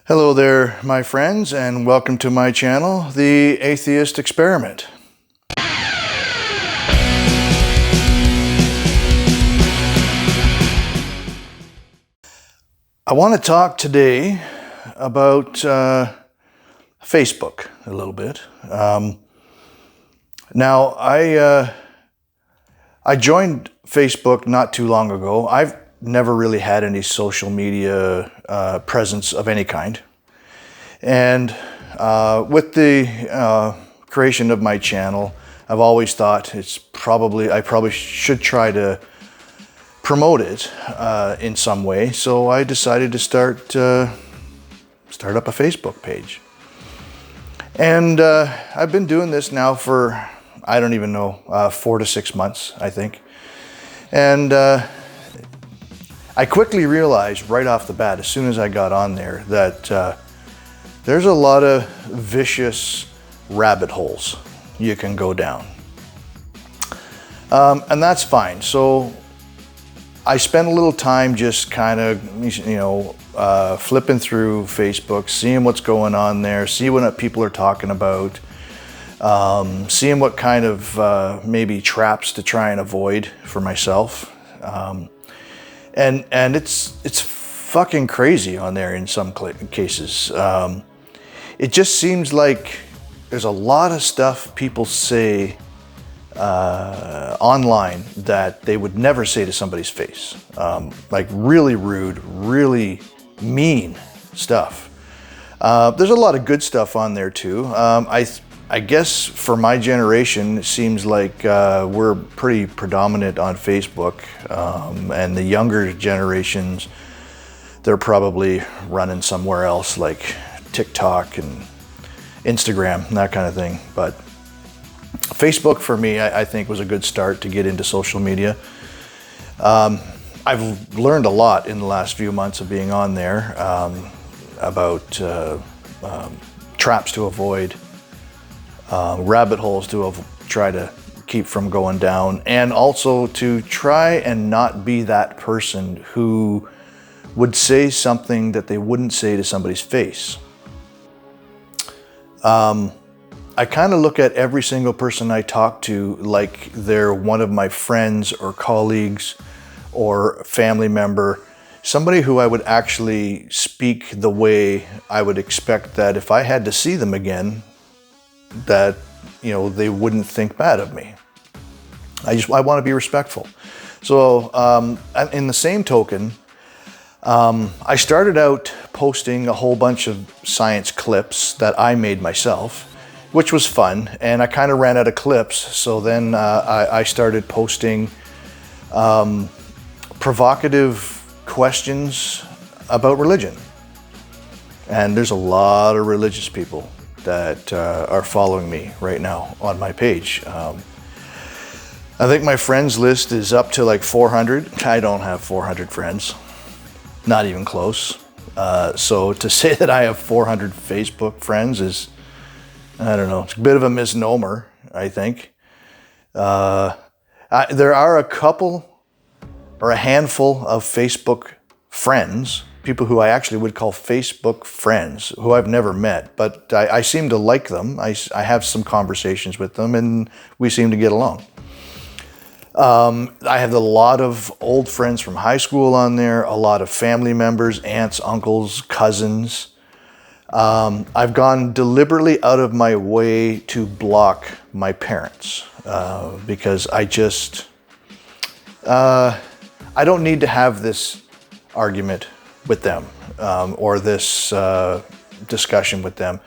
Hello there, my friends, and welcome to my channel, The Atheist Experiment. I want to talk today about Facebook a little bit. Now, I joined Facebook not too long ago. I've never really had any social media presence of any kind. And with the creation of my channel, I've always thought I probably should try to promote it in some way. So I decided to start up a Facebook page. And I've been doing this now for, I don't even know, 4 to 6 months, I think. And I quickly realized right off the bat, as soon as I got on there, that there's a lot of vicious rabbit holes you can go down. And that's fine. So I spent a little time just kind of, flipping through Facebook, seeing what's going on there, see what people are talking about, seeing what kind of maybe traps to try and avoid for myself. And it's fucking crazy on there in some cases. It just seems like there's a lot of stuff people say online that they would never say to somebody's face. Like really rude, really mean stuff. There's a lot of good stuff on there too. I guess for my generation, it seems like we're pretty predominant on Facebook, and the younger generations, they're probably running somewhere else like TikTok and Instagram and that kind of thing. But Facebook for me, I think was a good start to get into social media. I've learned a lot in the last few months of being on there about traps to avoid, rabbit holes to try to keep from going down, and also to try and not be that person who would say something that they wouldn't say to somebody's face. I kind of look at every single person I talk to like they're one of my friends or colleagues or family member, somebody who I would actually speak the way I would expect that if I had to see them again, that, they wouldn't think bad of me. I want to be respectful. So in the same token, I started out posting a whole bunch of science clips that I made myself, which was fun, and I kind of ran out of clips, so then I started posting provocative questions about religion. And there's a lot of religious people that are following me right now on my page. I think my friends list is up to like 400. I don't have 400 friends, not even close. So to say that I have 400 Facebook friends is, I don't know, it's a bit of a misnomer, I think. There are a couple or a handful of Facebook friends, people who I actually would call Facebook friends, who I've never met, but I seem to like them. I have some conversations with them and we seem to get along. I have a lot of old friends from high school on there, a lot of family members, aunts, uncles, cousins. I've gone deliberately out of my way to block my parents because I don't need to have this argument with them or this discussion with them.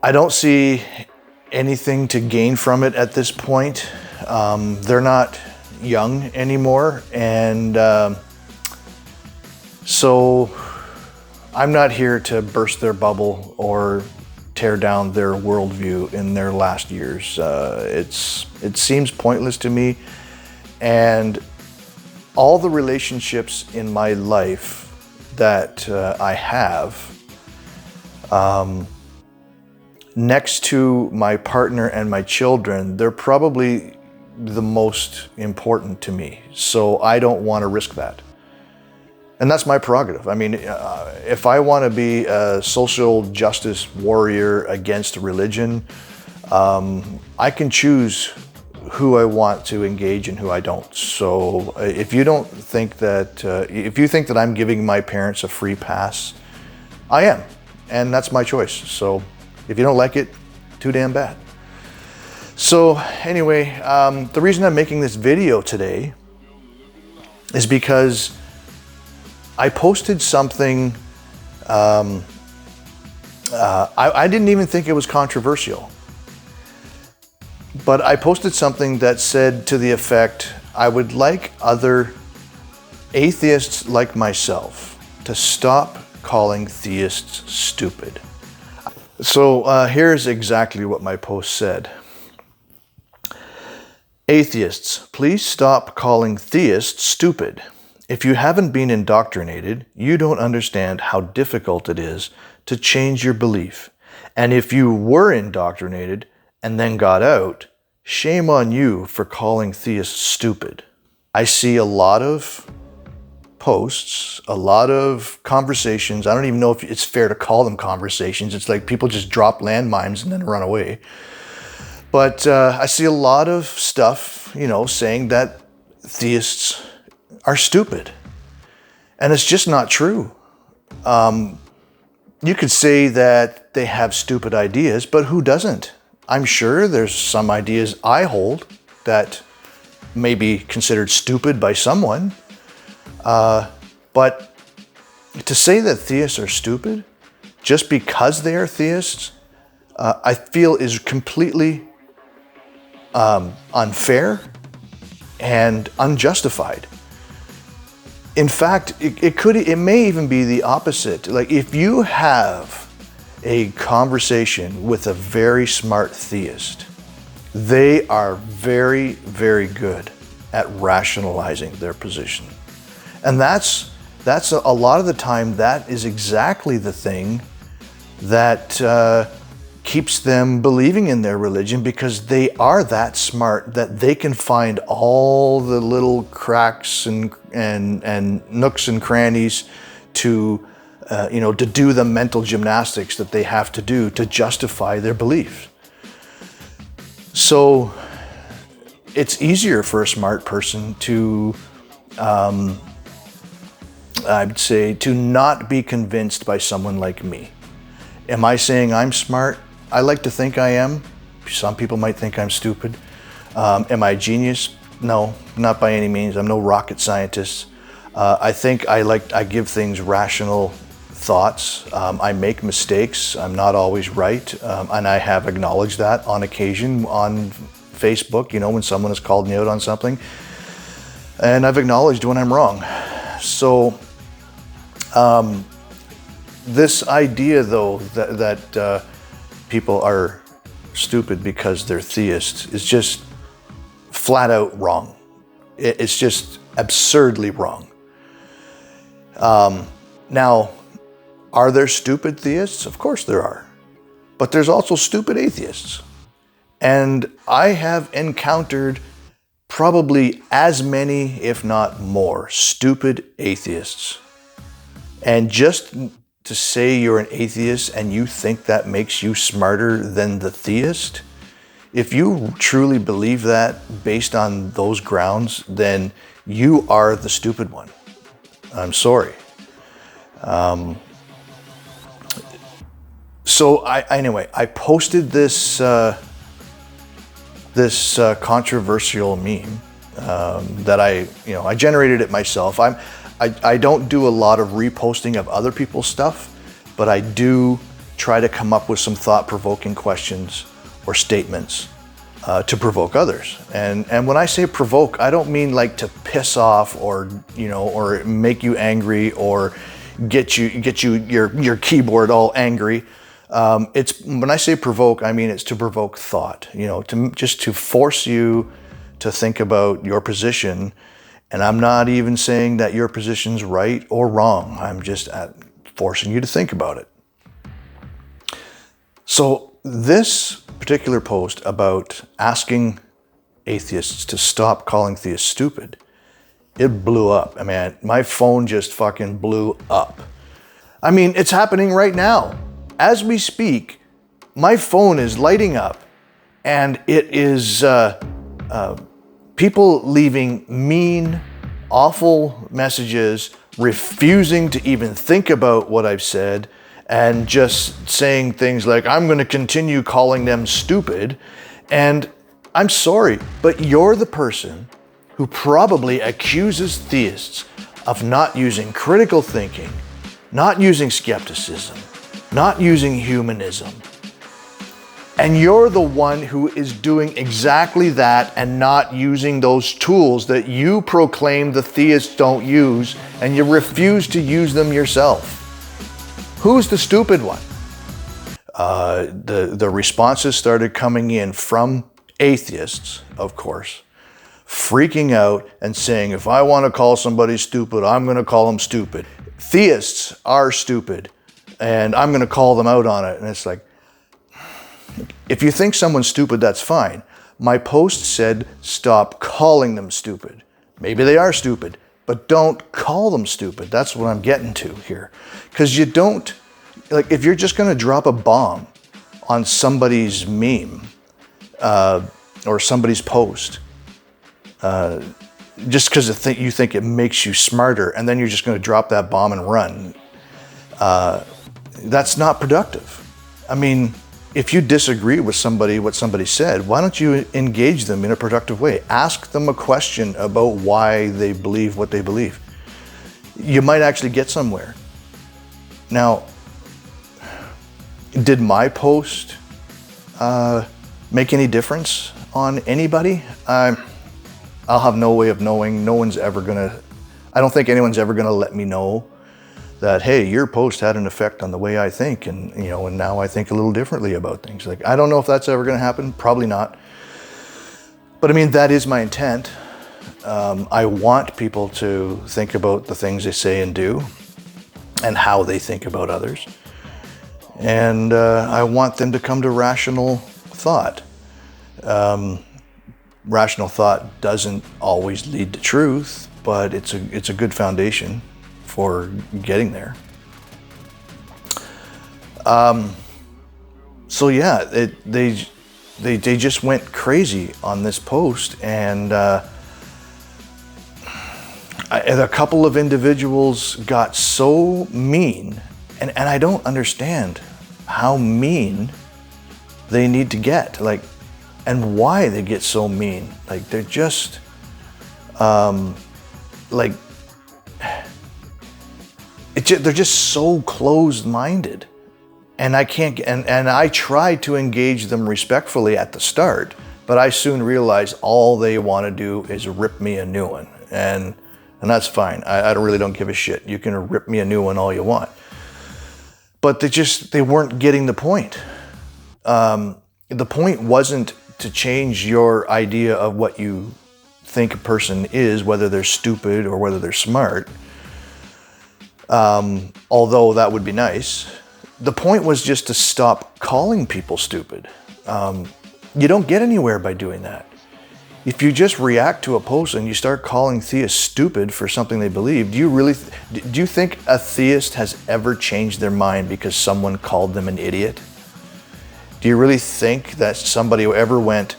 I don't see anything to gain from it at this point. They're not young anymore, and so I'm not here to burst their bubble or tear down their worldview in their last years. It seems pointless to me, and all the relationships in my life that I have, next to my partner and my children, they're probably the most important to me. So I don't want to risk that. And that's my prerogative. I mean, if I want to be a social justice warrior against religion, I can choose who I want to engage and who I don't. So if you don't think that, if you think that I'm giving my parents a free pass, I am. And that's my choice. So if you don't like it, too damn bad. So anyway, the reason I'm making this video today is because I posted something, I didn't even think it was controversial, but I posted something that said to the effect, I would like other atheists like myself to stop calling theists stupid. So here's exactly what my post said. Atheists, please stop calling theists stupid. If you haven't been indoctrinated, you don't understand how difficult it is to change your belief. And if you were indoctrinated and then got out, shame on you for calling theists stupid. I see a lot of posts, a lot of conversations. I don't even know if it's fair to call them conversations. It's like people just drop landmines and then run away. But I see a lot of stuff, you know, saying that theists are stupid. And it's just not true. You could say that they have stupid ideas, but who doesn't? I'm sure there's some ideas I hold that may be considered stupid by someone. But to say that theists are stupid just because they are theists, I feel is completely unfair and unjustified. In fact, it may even be the opposite. Like if you have a conversation with a very smart theist, they are very, very good at rationalizing their position. And that's a lot of the time, that is exactly the thing that keeps them believing in their religion, because they are that smart that they can find all the little cracks and nooks and crannies to to do the mental gymnastics that they have to do to justify their beliefs. So it's easier for a smart person to I'd say to not be convinced by someone like me. Am I saying I'm smart? I like to think I am. Some people might think I'm stupid. Am I a genius? No, not by any means. I'm no rocket scientist. I think I give things rational thoughts. I make mistakes. I'm not always right. And I have acknowledged that on occasion on Facebook, you know, when someone has called me out on something. And I've acknowledged when I'm wrong. So this idea, though, that people are stupid because they're theists is just flat out wrong. It's just absurdly wrong. Now, are there stupid theists? Of course there are. But there's also stupid atheists. And I have encountered probably as many, if not more, stupid atheists. And just to say you're an atheist and you think that makes you smarter than the theist, if you truly believe that based on those grounds, then you are the stupid one. I'm sorry. So anyway, I posted this controversial meme that I generated it myself. I don't do a lot of reposting of other people's stuff, but I do try to come up with some thought-provoking questions or statements to provoke others. And when I say provoke, I don't mean like to piss off or or make you angry or get your keyboard all angry. It's when I say provoke, I mean it's to provoke thought. To force you to think about your position. And I'm not even saying that your position's right or wrong. I'm just forcing you to think about it. So this particular post about asking atheists to stop calling theists stupid It blew up. I mean, my phone just fucking blew up. I mean, it's happening right now. As we speak, my phone is lighting up, and it is people leaving mean, awful messages, refusing to even think about what I've said, and just saying things like, I'm going to continue calling them stupid. And I'm sorry, but you're the person who probably accuses theists of not using critical thinking, not using skepticism, not using humanism. And you're the one who is doing exactly that and not using those tools that you proclaim the theists don't use, and you refuse to use them yourself. Who's the stupid one? The responses started coming in from atheists, of course, freaking out and saying, if I want to call somebody stupid, I'm going to call them stupid. Theists are stupid, and I'm going to call them out on it. And it's like, if you think someone's stupid, that's fine. My post said, stop calling them stupid. Maybe they are stupid, but don't call them stupid. That's what I'm getting to here. Because you don't, like, if you're just going to drop a bomb on somebody's meme or somebody's post, just because you think it makes you smarter, and then you're just going to drop that bomb and run, that's not productive. I mean, if you disagree with what somebody said, why don't you engage them in a productive way? Ask them a question about why they believe what they believe. You might actually get somewhere. Now, did my post make any difference on anybody? I'll have no way of knowing. I don't think anyone's ever gonna let me know that, hey, your post had an effect on the way I think, and now I think a little differently about things. Like, I don't know if that's ever gonna happen, probably not. But I mean, that is my intent. I want people to think about the things they say and do, and how they think about others. And I want them to come to rational thought. Rational thought doesn't always lead to truth, but it's a good foundation for getting there. So yeah, they just went crazy on this post, and a couple of individuals got so mean, and I don't understand how mean they need to get, like, and why they get so mean. Like, they're just they're just so closed-minded, and I can't. And I tried to engage them respectfully at the start, but I soon realized all they want to do is rip me a new one, and that's fine. I really don't give a shit. You can rip me a new one all you want, but they weren't getting the point. The point wasn't to change your idea of what you think a person is, whether they're stupid or whether they're smart. Although that would be nice. The point was just to stop calling people stupid. You don't get anywhere by doing that. If you just react to a post and you start calling theists stupid for something they believe, do you think a theist has ever changed their mind because someone called them an idiot? Do you really think that somebody who ever went,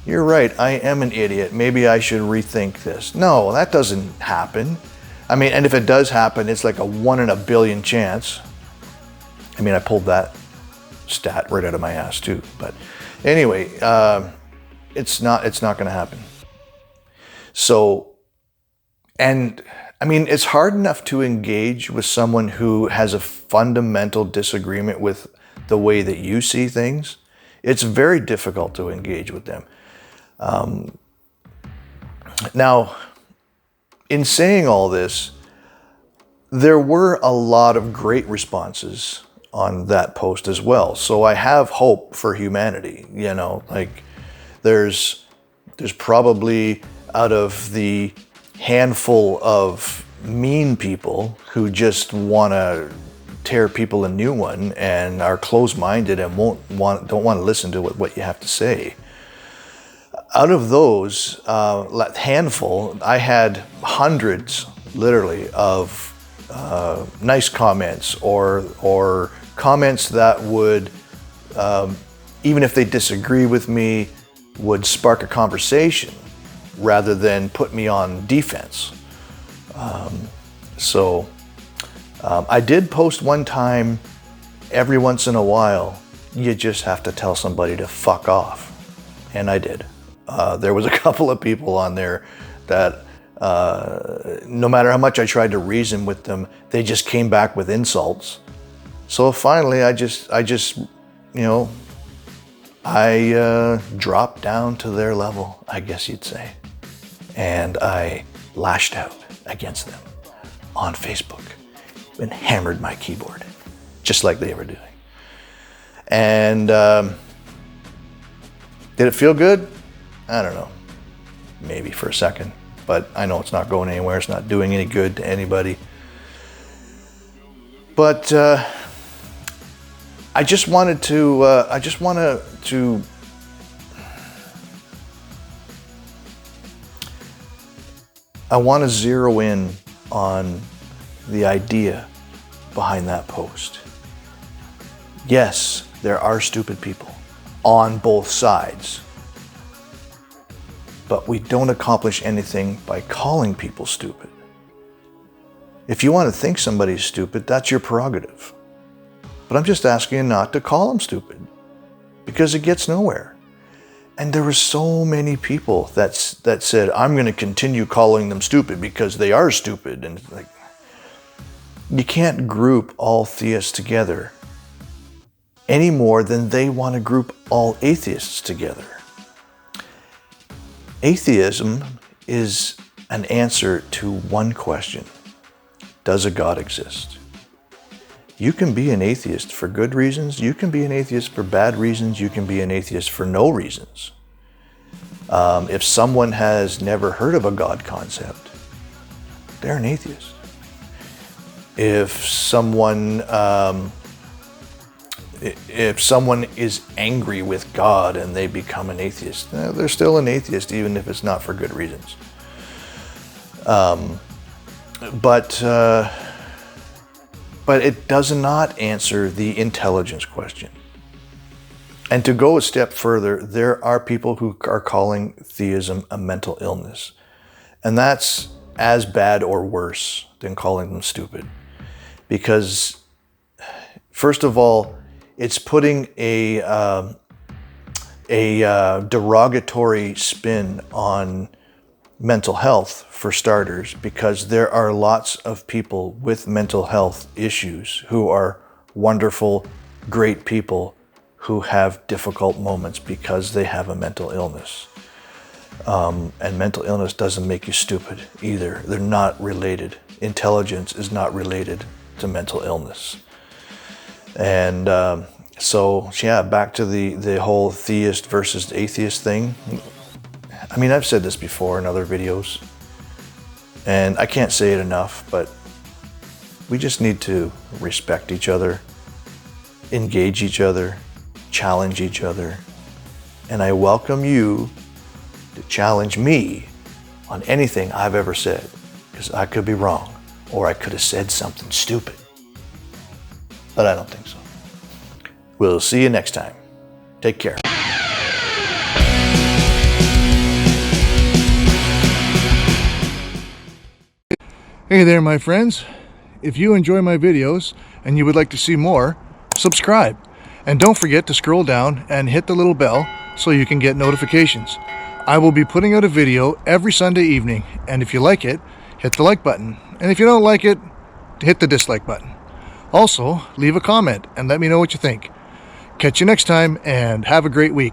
you're right, I am an idiot, maybe I should rethink this? No, that doesn't happen. I mean, and if it does happen, it's like a 1 in a billion chance. I mean, I pulled that stat right out of my ass too. But anyway, it's not going to happen. So, and I mean, it's hard enough to engage with someone who has a fundamental disagreement with the way that you see things. It's very difficult to engage with them. Now, in saying all this, there were a lot of great responses on that post as well. So I have hope for humanity. Like, there's probably, out of the handful of mean people who just want to tear people a new one and are closed-minded and don't want to listen to what you have to say, Out of those handful, I had hundreds, literally, of nice comments or comments that would, even if they disagree with me, would spark a conversation rather than put me on defense. I did post one time, every once in a while, you just have to tell somebody to fuck off. And I did. There was a couple of people on there that no matter how much I tried to reason with them, they just came back with insults. So finally, I dropped down to their level, I guess you'd say. And I lashed out against them on Facebook and hammered my keyboard, just like they were doing. And did it feel good? I don't know. Maybe for a second, but I know it's not going anywhere. It's not doing any good to anybody. But I just wanted to, I want to zero in on the idea behind that post. Yes, there are stupid people on both sides, but we don't accomplish anything by calling people stupid. If you want to think somebody's stupid, that's your prerogative. But I'm just asking you not to call them stupid, because it gets nowhere. And there were so many people that said, I'm going to continue calling them stupid because they are stupid. And like, you can't group all theists together any more than they want to group all atheists together. Atheism is an answer to one question: does a God exist? You can be an atheist for good reasons. You can be an atheist for bad reasons. You can be an atheist for no reasons. If someone has never heard of a God concept, they're an atheist. If someone is angry with God and they become an atheist, they're still an atheist, even if it's not for good reasons. But it does not answer the intelligence question. And to go a step further, there are people who are calling theism a mental illness. And that's as bad or worse than calling them stupid. Because, first of all, it's putting a derogatory spin on mental health, for starters, because there are lots of people with mental health issues who are wonderful, great people who have difficult moments because they have a mental illness. And mental illness doesn't make you stupid either. They're not related. Intelligence is not related to mental illness. And so back to the whole theist versus atheist thing. I mean, I've said this before in other videos, and I can't say it enough, but we just need to respect each other, engage each other, challenge each other. And I welcome you to challenge me on anything I've ever said, because I could be wrong, or I could have said something stupid. But I don't think so. We'll see you next time. Take care. Hey there, my friends. If you enjoy my videos and you would like to see more, subscribe. And don't forget to scroll down and hit the little bell so you can get notifications. I will be putting out a video every Sunday evening, and if you like it, hit the like button. And if you don't like it, hit the dislike button. Also, leave a comment and let me know what you think. Catch you next time, and have a great week.